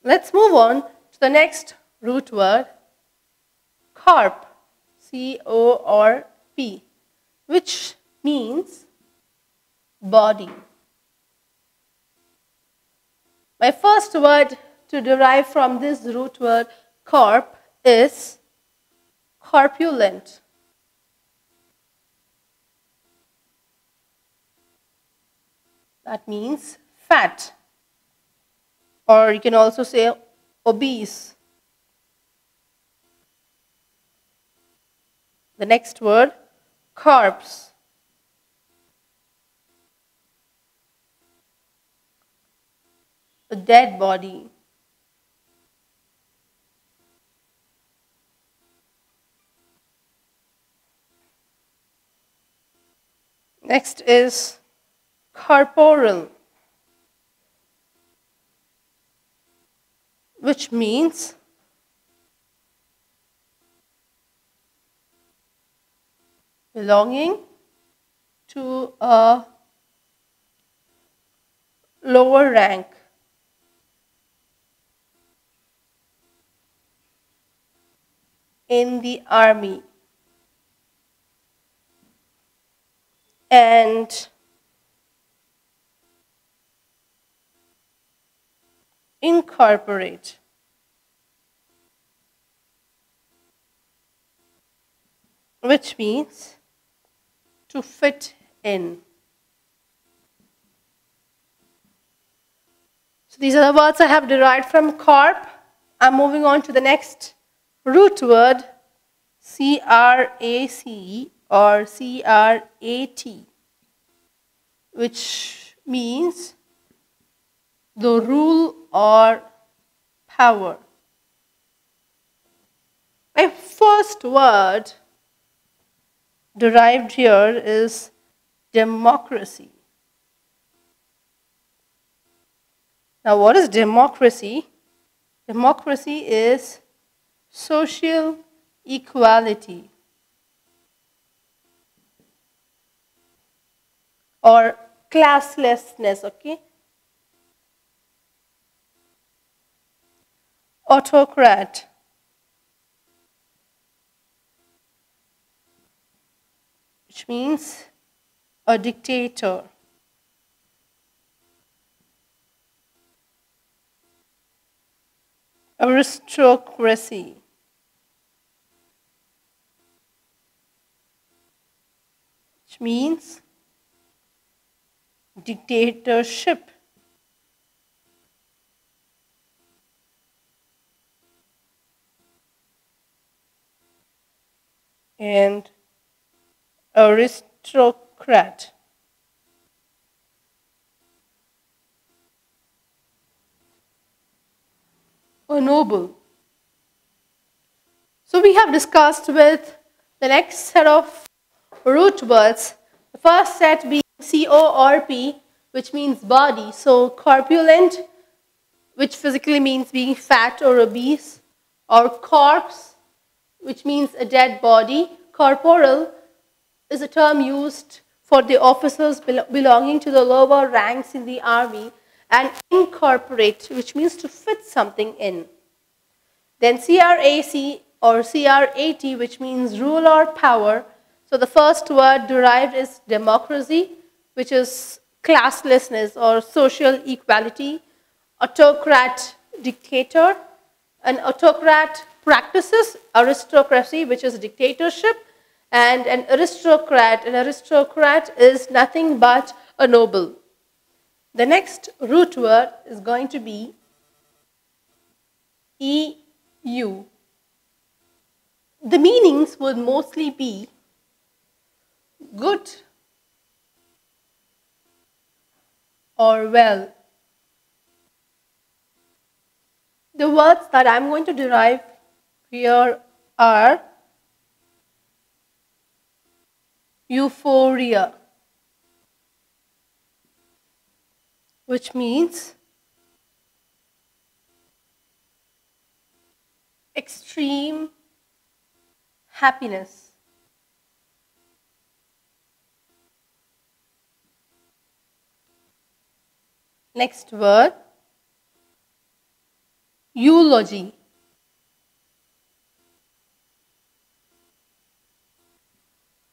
Let's move on to the next root word, corp, C-O-R-P, which means body. My first word to derive from this root word corp is corpulent. That means fat, or you can also say obese. The next word, corpse. A dead body. Next is corporal, which means belonging to a lower rank. In the army. And incorporate, which means to fit in. So these are the words I have derived from corp. I'm moving on to the next root word, C-R-A-C or C-R-A-T, which means the rule or power. My first word derived here is democracy. Now, what is democracy? Democracy is social equality or classlessness, okay? Autocrat, which means a dictator. Aristocracy, which means dictatorship. And aristocrat. A noble. So we have discussed with the next set of root words. The first set being C-O-R-P, which means body. So corpulent, which physically means being fat or obese, or corpse, which means a dead body. Corporal is a term used for the officers belonging to the lower ranks in the army. And incorporate, which means to fit something in. Then C-R-A-C or C-R-A-T, which means rule or power. So the first word derived is democracy, which is classlessness or social equality. Autocrat, dictator. An autocrat practices aristocracy, which is dictatorship. And an aristocrat is nothing but a noble. The next root word is going to be EU. The meanings would mostly be good or well. The words that I'm going to derive here are euphoria, which means extreme happiness. Next word, eulogy,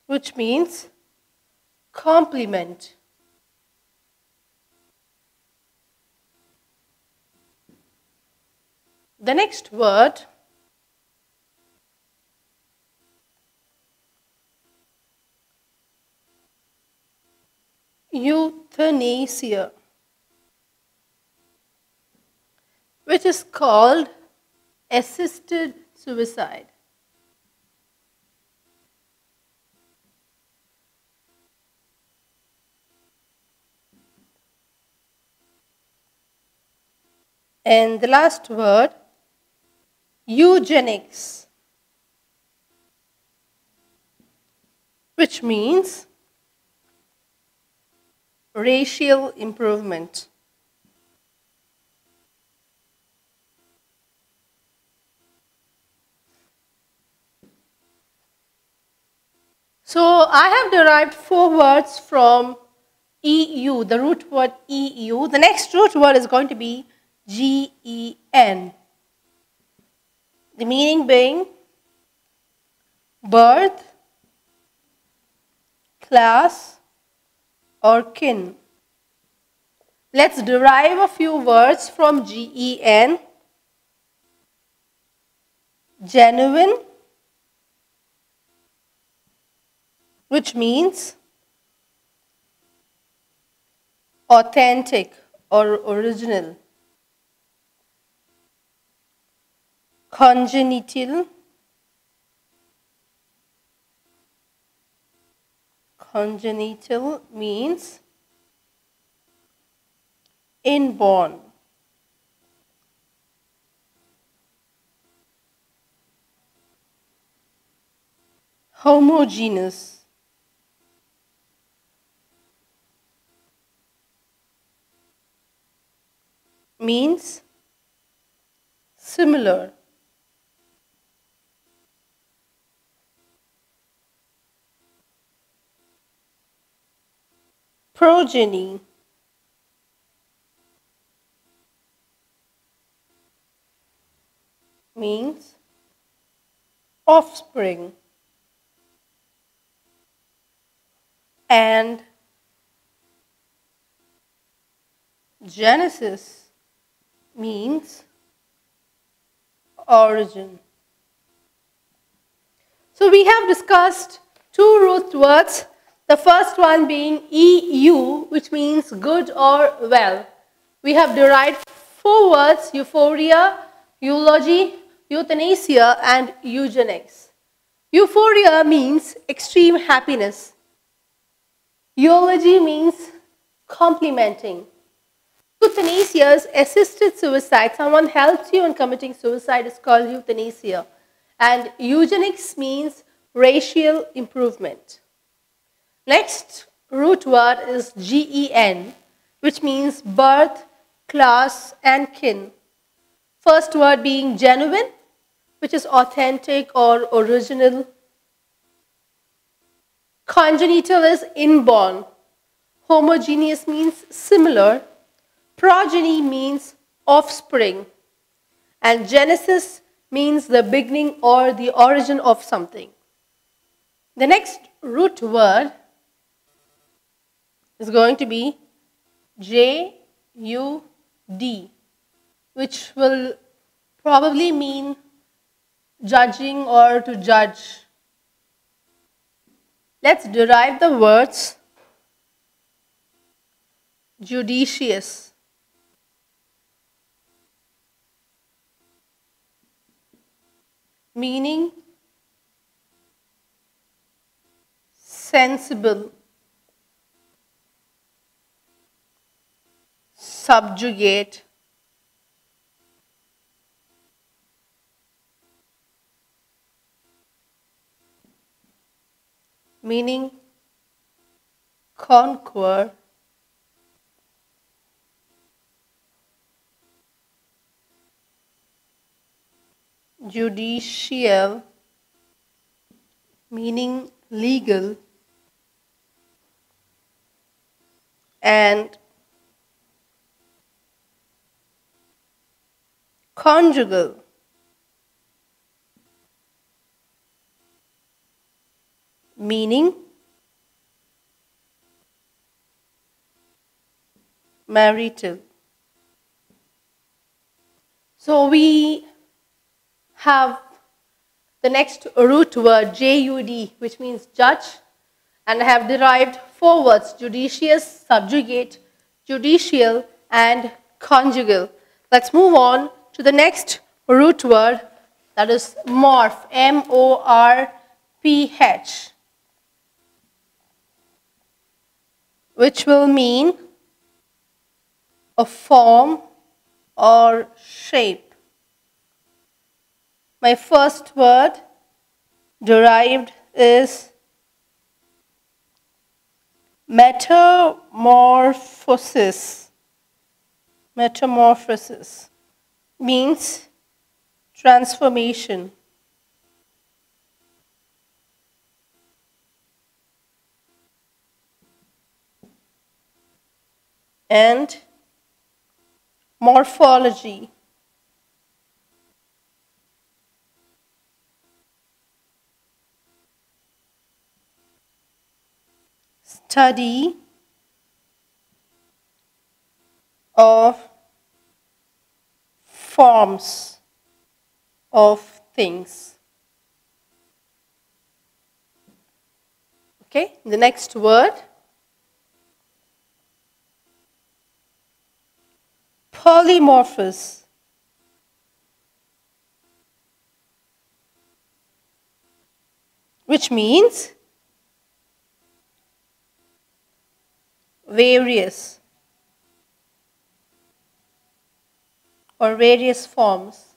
which means compliment. The next word, euthanasia, which is called assisted suicide. And the last word, eugenics, which means racial improvement. So I have derived 4 words from EU, the root word EU. The next root word is going to be GEN. The meaning being birth, class, or kin. Let's derive a few words from GEN. Genuine, which means authentic or original. Congenital, congenital means inborn. Homogeneous, means similar. Progeny, means offspring. And genesis means origin. So we have discussed 2 root words, the first one being EU, which means good or well. We have derived 4 words, euphoria, eulogy, euthanasia, and eugenics. Euphoria means extreme happiness. Eulogy means complimenting. Euthanasia is assisted suicide. Someone helps you in committing suicide is called euthanasia. And eugenics means racial improvement. Next root word is GEN, which means birth, class, and kin. First word being genuine, which is authentic or original. Congenital is inborn. Homogeneous means similar. Progeny means offspring. And genesis means the beginning or the origin of something. The next root word is going to be JUD, which will probably mean judging or to judge. Let's derive the words judicious, meaning sensible, subjugate, meaning conquer, judicial, meaning legal, and Conjugal. Meaning marital. So we have the next root word JUD, which means judge, and I have derived 4 words: judicious, subjugate, judicial, and conjugal. Let's move on to the next root word, that is morph, M-O-R-P-H, which will mean a form or shape. My first word derived is metamorphosis. Metamorphosis means transformation. And morphology. Study of forms of things. Okay, the next word, polymorphous. Which means various or various forms.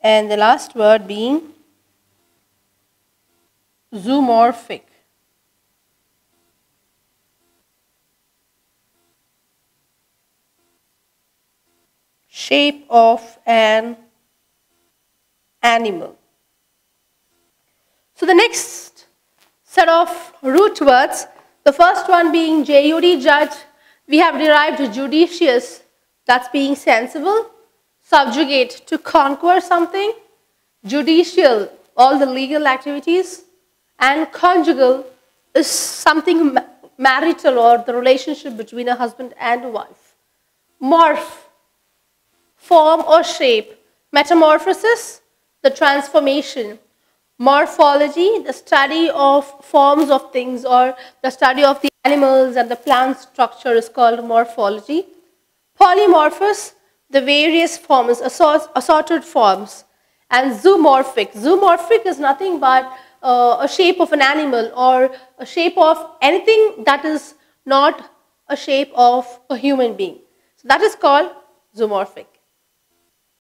And the last word being zoomorphic. Shape of an animal. So the next set of root words, the first one being JUD, judge, we have derived judicious, that's being sensible, subjugate, to conquer something, judicial, all the legal activities, and conjugal is something marital or the relationship between a husband and a wife. Morph, form or shape. Metamorphosis, the transformation. Morphology, the study of forms of things or the study of the animals and the plant structure is called morphology. Polymorphous, the various forms, assorted forms. And zoomorphic. Zoomorphic is nothing but a shape of an animal or a shape of anything that is not a shape of a human being. So that is called zoomorphic.